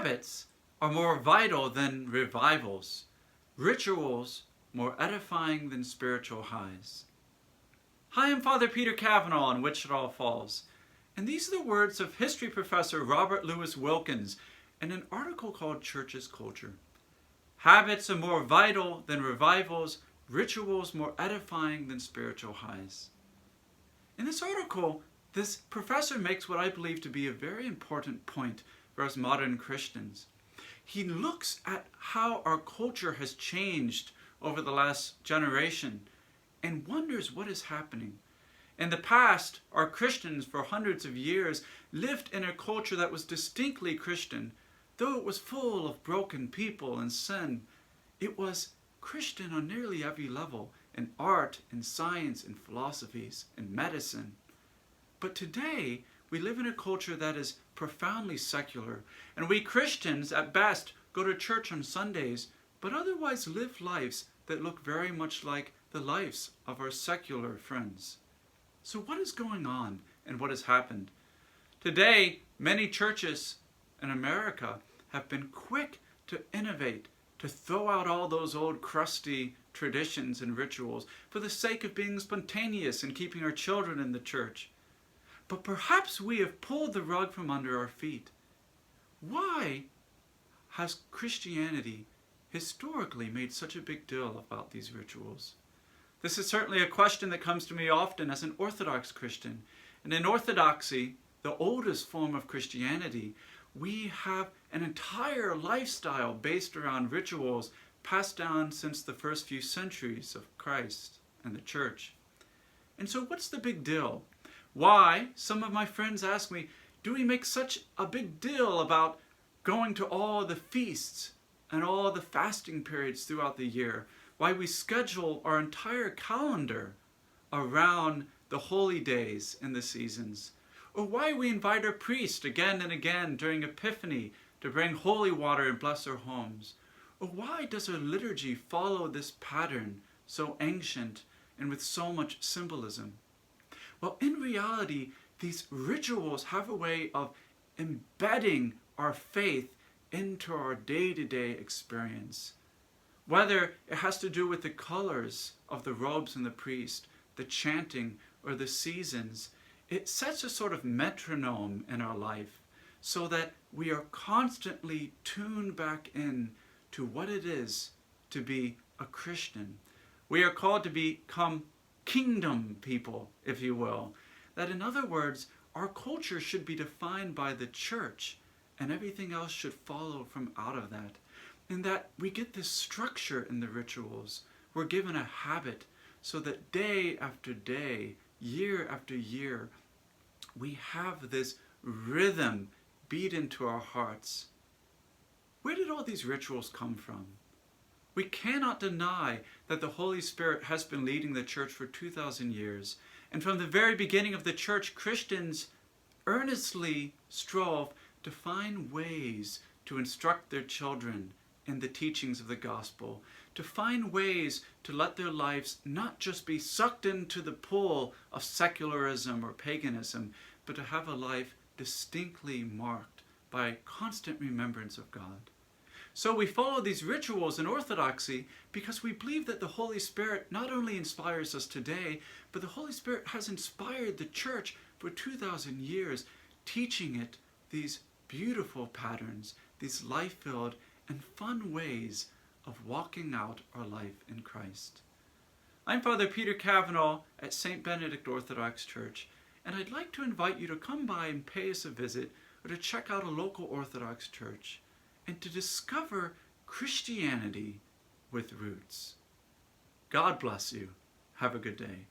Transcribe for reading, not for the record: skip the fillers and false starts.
Habits are more vital than revivals. Rituals more edifying than spiritual highs. Hi, I'm Father Peter Cavanaugh in Wichita Falls, and these are the words of history professor Robert Louis Wilkins in an article called Church's Culture. Habits are more vital than revivals, rituals more edifying than spiritual highs. In this article, this professor makes what I believe to be a very important point for us modern Christians. He looks at how our culture has changed over the last generation and wonders what is happening. In the past, our Christians for hundreds of years lived in a culture that was distinctly Christian. Though it was full of broken people and sin, it was Christian on nearly every level, in art, in science, in philosophies, in medicine. But today, we live in a culture that is profoundly secular, and we Christians, at best, go to church on Sundays, but otherwise live lives that look very much like the lives of our secular friends. So what is going on and what has happened? Today, many churches in America have been quick to innovate, to throw out all those old crusty traditions and rituals for the sake of being spontaneous and keeping our children in the church. But perhaps we have pulled the rug from under our feet. Why has Christianity historically made such a big deal about these rituals? This is certainly a question that comes to me often as an Orthodox Christian. And in Orthodoxy, the oldest form of Christianity, we have an entire lifestyle based around rituals passed down since the first few centuries of Christ and the church. And so what's the big deal? Why, some of my friends ask me, do we make such a big deal about going to all the feasts and all the fasting periods throughout the year? Why we schedule our entire calendar around the holy days and the seasons? Or why we invite our priest again and again during Epiphany to bring holy water and bless our homes? Or why does our liturgy follow this pattern so ancient and with so much symbolism? Well, in reality, these rituals have a way of embedding our faith into our day-to-day experience. Whether it has to do with the colors of the robes and the priest, the chanting, or the seasons, it sets a sort of metronome in our life so that we are constantly tuned back in to what it is to be a Christian. We are called to become kingdom people, if you will. That in other words, our culture should be defined by the church and everything else should follow from out of that. In that we get this structure in the rituals. We're given a habit so that day after day, year after year, we have this rhythm beat into our hearts. Where did all these rituals come from? We cannot deny that the Holy Spirit has been leading the church for 2,000 years. And from the very beginning of the church, Christians earnestly strove to find ways to instruct their children in the teachings of the gospel, to find ways to let their lives not just be sucked into the pool of secularism or paganism, but to have a life distinctly marked by constant remembrance of God. So we follow these rituals in Orthodoxy because we believe that the Holy Spirit not only inspires us today, but the Holy Spirit has inspired the church for 2,000 years, teaching it these beautiful patterns, these life-filled and fun ways of walking out our life in Christ. I'm Father Peter Cavanaugh at St. Benedict Orthodox Church, and I'd like to invite you to come by and pay us a visit or to check out a local Orthodox church and to discover Christianity with roots. God bless you. Have a good day.